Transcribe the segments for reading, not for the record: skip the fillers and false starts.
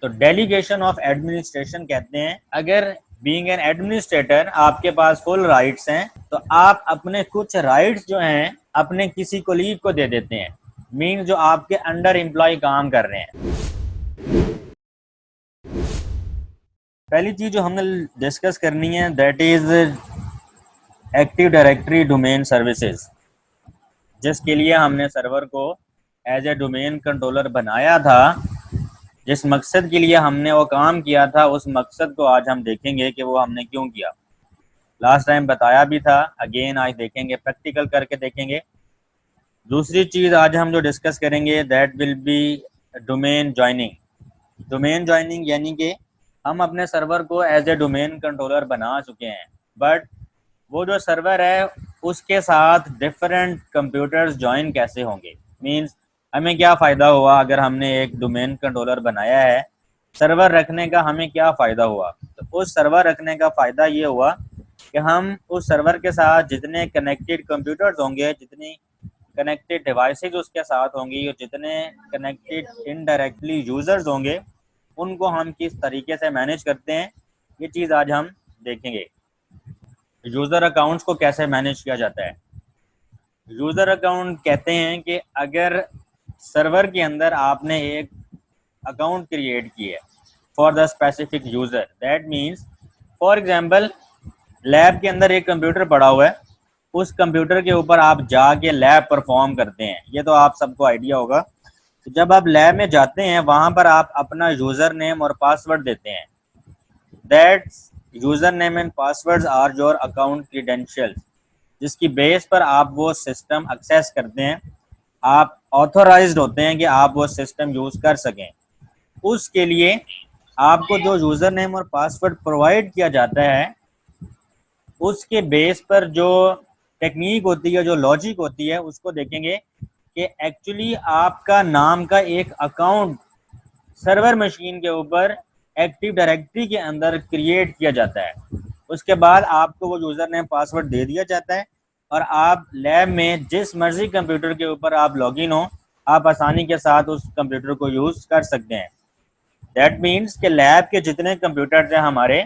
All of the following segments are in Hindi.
तो डेलीगेशन ऑफ एडमिनिस्ट्रेशन कहते हैं, अगर बीइंग एन एडमिनिस्ट्रेटर आपके पास फुल राइट्स हैं तो आप अपने कुछ राइट्स जो हैं अपने किसी कोलीग को दे देते हैं, मीन जो आपके अंडर एम्प्लॉय काम कर रहे हैं। पहली चीज जो हमने डिस्कस करनी है that is active directory domain services, जिसके लिए हमने सर्वर को एज ए डोमेन कंट्रोलर बनाया था। जिस मकसद के लिए हमने वो काम किया था उस मकसद को आज हम देखेंगे कि वो हमने क्यों किया। लास्ट टाइम बताया भी था, अगेन आज देखेंगे, प्रैक्टिकल करके देखेंगे। दूसरी चीज़ आज हम जो डिस्कस करेंगे that will be domain joining. Domain joining यानी कि हम अपने सर्वर को एज ए डोमेन कंट्रोलर बना चुके हैं, बट वो जो सर्वर है उसके साथ डिफरेंट कंप्यूटर्स ज्वाइन कैसे होंगे, मींस हमें क्या फ़ायदा हुआ अगर हमने एक डोमेन कंट्रोलर बनाया है, सर्वर रखने का हमें क्या फ़ायदा हुआ। तो उस सर्वर रखने का फ़ायदा ये हुआ कि हम उस सर्वर के साथ जितने कनेक्टेड कंप्यूटर्स होंगे, जितनी कनेक्टेड डिवाइसेज उसके साथ होंगी और जितने कनेक्टेड इनडायरेक्टली यूज़र्स होंगे उनको हम किस तरीके से मैनेज करते हैं, ये चीज़ आज हम देखेंगे। यूज़र अकाउंट्स को कैसे मैनेज किया जाता है। यूज़र अकाउंट कहते हैं कि अगर सर्वर के अंदर आपने एक अकाउंट क्रिएट किया है for the specific user, that means for example lab के अंदर एक कंप्यूटर पड़ा हुआ है, उस कंप्यूटर के ऊपर आप जाके लैब परफॉर्म करते हैं, ये तो आप सबको आइडिया होगा। तो जब आप लैब में जाते हैं वहाँ पर आप अपना यूज़र नेम और पासवर्ड देते हैं, that's user name and passwords are your account credentials, जिसकी बेस पर आप वो सिस्टम एक्सेस करते हैं, आप ऑथोराइज्ड होते हैं कि आप वो सिस्टम यूज़ कर सकें। उसके लिए आपको जो यूज़र नेम और पासवर्ड प्रोवाइड किया जाता है उसके बेस पर जो टेक्निक होती है, जो लॉजिक होती है, उसको देखेंगे कि एक्चुअली आपका नाम का एक अकाउंट सर्वर मशीन के ऊपर एक्टिव डायरेक्टरी के अंदर क्रिएट किया जाता है। उसके बाद आपको वो यूज़र नेम पासवर्ड दे दिया जाता है और आप लैब में जिस मर्जी कंप्यूटर के ऊपर आप लॉगिन हो, आप आसानी के साथ उस कंप्यूटर को यूज़ कर सकते हैं। दैट मीन्स कि लैब के जितने कंप्यूटर्स हैं हमारे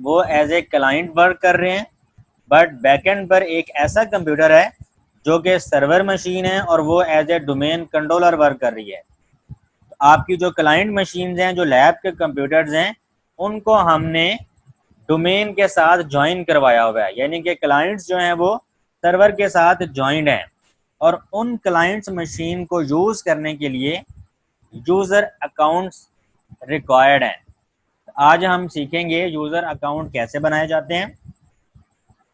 वो एज ए क्लाइंट वर्क कर रहे हैं, बट बैकएंड पर एक ऐसा कंप्यूटर है जो कि सर्वर मशीन है और वो as a domain controller work कर रही है। तो आपकी जो क्लाइंट मशीन हैं, जो लैब के कंप्यूटर्स हैं, उनको हमने डोमेन के साथ ज्वाइन करवाया हुआ है, यानी कि क्लाइंट्स जो हैं वो सर्वर के साथ ज्वाइंड हैं और उन क्लाइंट्स मशीन को यूज़ करने के लिए यूज़र अकाउंट्स रिक्वायर्ड हैं। आज हम सीखेंगे यूज़र अकाउंट कैसे बनाए जाते हैं,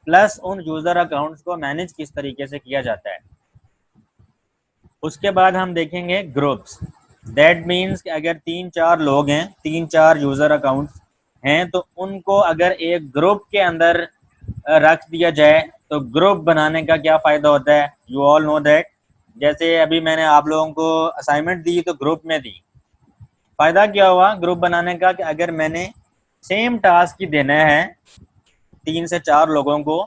प्लस उन यूज़र अकाउंट्स को मैनेज किस तरीके से किया जाता है। उसके बाद हम देखेंगे ग्रुप्स। दैट मीन्स कि अगर 3-4 लोग हैं, 3-4 यूज़र अकाउंट्स हैं, तो उनको अगर एक ग्रुप के अंदर रख दिया जाए तो ग्रुप बनाने का क्या फ़ायदा होता है, यू ऑल नो दैट। जैसे अभी मैंने आप लोगों को असाइनमेंट दी तो ग्रुप में दी, फ़ायदा क्या हुआ ग्रुप बनाने का कि अगर मैंने सेम टास्क ही देना है 3 से 4 लोगों को,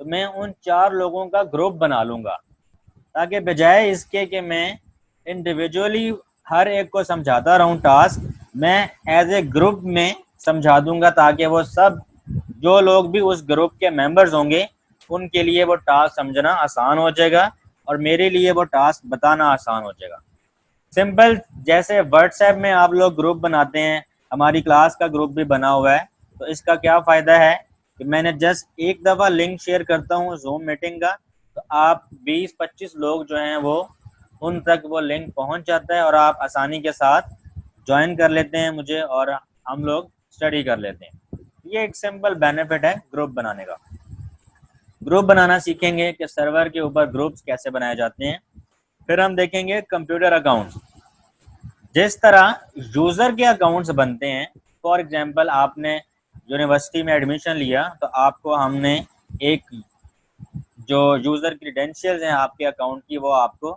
तो मैं उन 4 लोगों का ग्रुप बना लूँगा, ताकि बजाय इसके कि मैं इंडिविजुअली हर एक को समझाता रहूँ टास्क, मैं एज ए ग्रुप में समझा दूँगा, ताकि वो सब जो लोग भी उस ग्रुप के मेंबर्स होंगे उनके लिए वो टास्क समझना आसान हो जाएगा और मेरे लिए वो टास्क बताना आसान हो जाएगा। सिंपल, जैसे व्हाट्सएप में आप लोग ग्रुप बनाते हैं, हमारी क्लास का ग्रुप भी बना हुआ है, तो इसका क्या फ़ायदा है कि मैंने जस्ट एक दफ़ा लिंक शेयर करता हूँ जूम मीटिंग का, तो आप 20-25 लोग जो हैं वो उन तक वो लिंक पहुँच जाता है और आप आसानी के साथ ज्वाइन कर लेते हैं मुझे और हम लोग स्टडी कर लेते हैं। ये एक सिंपल बेनिफिट है ग्रुप बनाने का। ग्रुप बनाना सीखेंगे कि सर्वर के ऊपर ग्रुप्स कैसे बनाए जाते हैं। फिर हम देखेंगे कंप्यूटर अकाउंट्स। जिस तरह यूज़र के अकाउंट्स बनते हैं, फॉर एग्जांपल आपने यूनिवर्सिटी में एडमिशन लिया तो आपको हमने एक जो यूज़र क्रीडेंशियल्स हैं आपके अकाउंट की वो आपको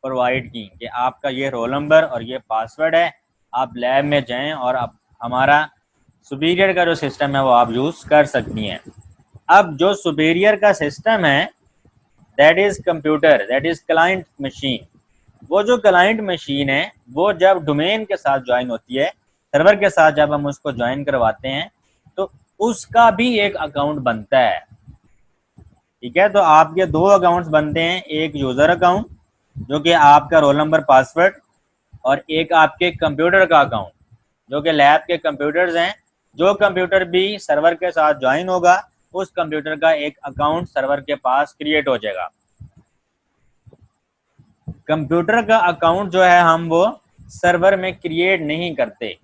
प्रोवाइड की कि आपका ये रोल नंबर और ये पासवर्ड है, आप लैब में जाएं और आप हमारा सुपीरियर का जो सिस्टम है वो आप यूज़ कर सकती हैं। अब जो सुपीरियर का सिस्टम है that is computer, that is client machine. वो जो क्लाइंट मशीन है वो जब डोमेन के साथ ज्वाइन होती है सर्वर के साथ जब हम उसको ज्वाइन करवाते हैं तो उसका भी एक अकाउंट बनता है। ठीक है, तो आपके दो अकाउंट्स बनते हैं, एक यूज़र अकाउंट जो कि आपका रोल नंबर पासवर्ड, और एक आपके कंप्यूटर का अकाउंट जो कि लैब के कंप्यूटर्स हैं। जो कंप्यूटर भी सर्वर के साथ ज्वाइन होगा उस कंप्यूटर का एक अकाउंट सर्वर के पास क्रिएट हो जाएगा। कंप्यूटर का अकाउंट जो है हम वो सर्वर में क्रिएट नहीं करते।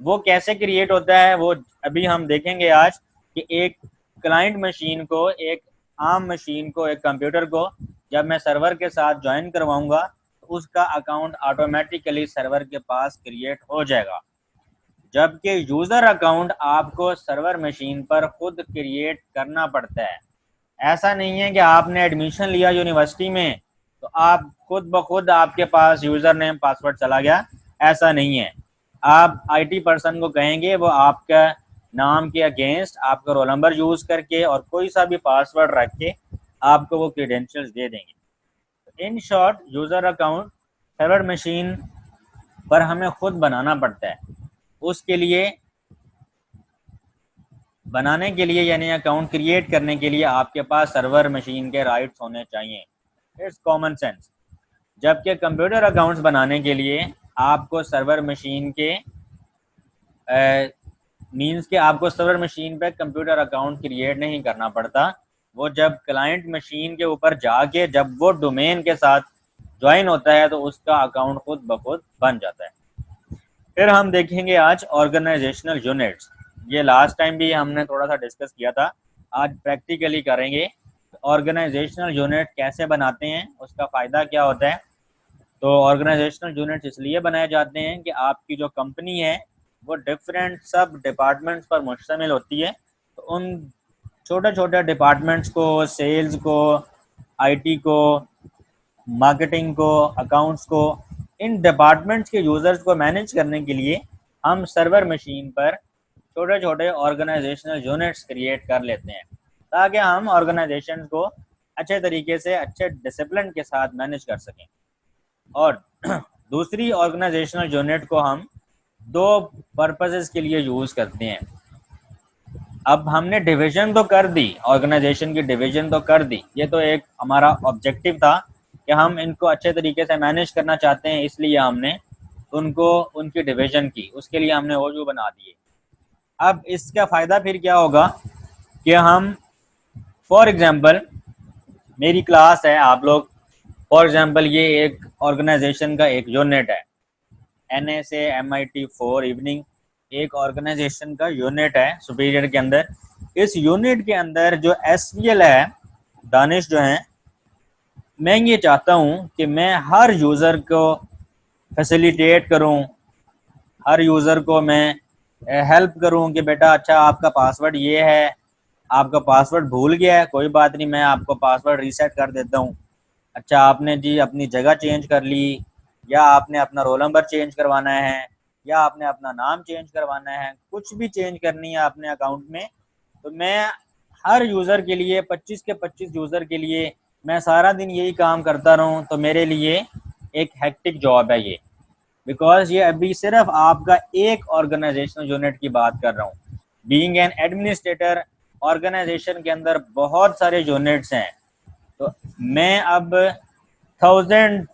वो कैसे क्रिएट होता है वो अभी हम देखेंगे आज, कि एक क्लाइंट मशीन को, एक आम मशीन को, एक कंप्यूटर को जब मैं सर्वर के साथ ज्वाइन करवाऊंगा तो उसका अकाउंट ऑटोमेटिकली सर्वर के पास क्रिएट हो जाएगा। जबकि यूज़र अकाउंट आपको सर्वर मशीन पर खुद क्रिएट करना पड़ता है। ऐसा नहीं है कि आपने एडमिशन लिया यूनिवर्सिटी में तो आप खुद ब खुद आपके पास यूज़र नेम पासवर्ड चला गया, ऐसा नहीं है। आप आईटी पर्सन को कहेंगे वो आपका नाम के अगेंस्ट आपका रोल नंबर यूज़ करके और कोई सा भी पासवर्ड रख के आपको वो क्रीडेंशियल्स दे देंगे। In short, user account server machine पर हमें खुद बनाना पड़ता है। उसके लिए बनाने के लिए यानी अकाउंट क्रिएट करने के लिए आपके पास सर्वर मशीन के राइट्स होने चाहिए। It's common sense. जबकि कंप्यूटर अकाउंट्स बनाने के लिए आपको सर्वर मशीन के मींस के आपको सर्वर मशीन पे कंप्यूटर अकाउंट क्रिएट नहीं करना पड़ता। वो जब क्लाइंट मशीन के ऊपर जाके जब वो डोमेन के साथ ज्वाइन होता है तो उसका अकाउंट खुद ब खुद बन जाता है। फिर हम देखेंगे आज ऑर्गेनाइजेशनल यूनिट्स। ये लास्ट टाइम भी हमने थोड़ा सा डिस्कस किया था, आज प्रैक्टिकली करेंगे। ऑर्गेनाइजेशनल यूनिट कैसे बनाते हैं, उसका फ़ायदा क्या होता है। तो ऑर्गेनाइजेशनल यूनिट्स इसलिए बनाए जाते हैं कि आपकी जो कंपनी है वो डिफरेंट सब डिपार्टमेंट्स पर मुश्तमिल होती है। तो उन छोटे छोटे डिपार्टमेंट्स को, सेल्स को, आईटी को, मार्केटिंग को, अकाउंट्स को, इन डिपार्टमेंट्स के यूज़र्स को मैनेज करने के लिए हम सर्वर मशीन पर छोटे छोटे ऑर्गेनाइजेशनल यूनिट्स क्रिएट कर लेते हैं ताकि हम ऑर्गेनाइजेशन को अच्छे तरीके से, अच्छे डिसिप्लिन के साथ मैनेज कर सकें। और दूसरी ऑर्गेनाइजेशनल यूनिट को हम दो पर्पसेस के लिए यूज़ करते हैं। अब हमने डिवीज़न तो कर दी, ऑर्गेनाइजेशन की डिवीज़न तो कर दी, ये तो एक हमारा ऑब्जेक्टिव था कि हम इनको अच्छे तरीके से मैनेज करना चाहते हैं, इसलिए हमने उनको उनकी डिवीज़न की, उसके लिए हमने ओयू बना दिए। अब इसका फ़ायदा फिर क्या होगा कि हम फॉर एग्ज़ाम्पल मेरी क्लास है, आप लोग फॉर एग्ज़ाम्पल ये एक ऑर्गेनाइजेशन का एक यूनिट है, NSA MIT 4 इवनिंग एक ऑर्गेनाइजेशन का यूनिट है सुपीरियर के अंदर। इस यूनिट के अंदर जो SVL है, दानिश जो हैं, मैं ये चाहता हूँ कि मैं हर यूज़र को फैसिलिटेट करूँ, हर यूज़र को मैं हेल्प करूँ कि बेटा अच्छा आपका पासवर्ड ये है, आपका पासवर्ड भूल गया है, कोई बात नहीं, मैं आपको पासवर्ड रीसेट कर देता हूँ। अच्छा आपने जी अपनी जगह चेंज कर ली, या आपने अपना रोल नंबर चेंज करवाना है, या आपने अपना नाम चेंज करवाना है, कुछ भी चेंज करनी है अपने अकाउंट में, तो मैं हर यूज़र के लिए 25 के 25 यूज़र के लिए मैं सारा दिन यही काम करता रहूँ तो मेरे लिए एक हेक्टिक जॉब है ये। बिकॉज ये अभी सिर्फ आपका एक ऑर्गेनाइजेशनल यूनिट की बात कर रहा हूँ। बीइंग एन एडमिनिस्ट्रेटर, ऑर्गेनाइजेशन के अंदर बहुत सारे यूनिट्स हैं, तो मैं अब 1000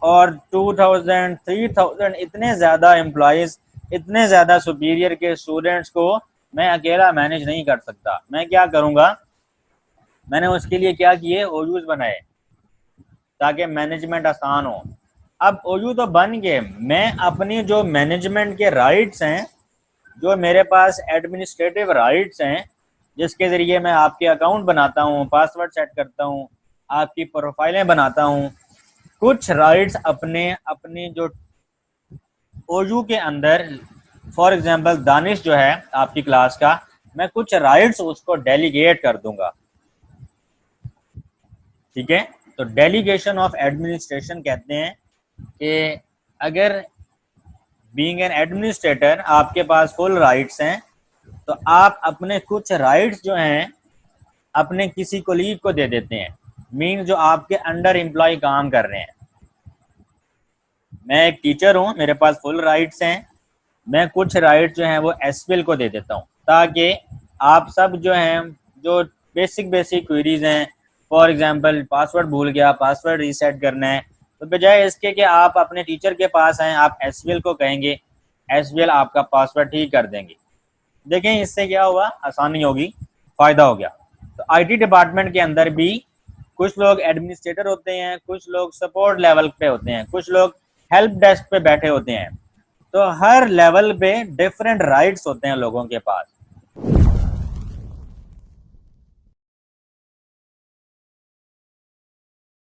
और 2000 3000 इतने ज़्यादा एम्प्लॉयज़, इतने ज़्यादा सुपीरियर के स्टूडेंट्स को मैं अकेला मैनेज नहीं कर सकता। मैं क्या करूँगा, मैंने उसके लिए क्या किए, ओयूज़ बनाए ताकि मैनेजमेंट आसान हो। अब ओयू तो बन गए, मैं अपनी जो मैनेजमेंट के राइट्स हैं, जो मेरे पास एडमिनिस्ट्रेटिव राइट्स हैं, जिसके ज़रिए मैं आपके अकाउंट बनाता हूँ, पासवर्ड सेट करता हूँ, आपकी प्रोफाइलें बनाता हूँ, कुछ राइट्स अपने अपनी जो ओयू के अंदर, फॉर एग्जांपल दानिश जो है आपकी क्लास का, मैं कुछ राइट्स उसको डेलीगेट कर दूंगा। ठीक है, तो डेलीगेशन ऑफ एडमिनिस्ट्रेशन कहते हैं कि अगर बीइंग एन एडमिनिस्ट्रेटर आपके पास फुल राइट्स हैं तो आप अपने कुछ राइट्स जो हैं अपने किसी कोलीग को दे देते हैं। मीन जो आपके अंडर एम्प्लॉय काम कर रहे हैं, मैं एक टीचर हूँ, मेरे पास फुल राइट्स हैं, मैं कुछ राइट जो हैं वो एसक्यूएल को दे देता हूँ, ताकि आप सब जो हैं, जो बेसिक क्वेरीज हैं, फॉर एग्जांपल पासवर्ड भूल गया, पासवर्ड रीसेट करना है, तो बजाय इसके कि आप अपने टीचर के पास आएँ, आप एसक्यूएल को कहेंगे, एसक्यूएल आपका पासवर्ड ठीक कर देंगे। देखें इससे क्या हुआ, आसानी होगी, फ़ायदा हो गया। तो आईटी डिपार्टमेंट के अंदर भी कुछ लोग एडमिनिस्ट्रेटर होते हैं, कुछ लोग सपोर्ट लेवल पे होते हैं, कुछ लोग हेल्प डेस्क पे बैठे होते हैं। तो हर लेवल पे डिफरेंट राइट्स होते हैं लोगों के पास।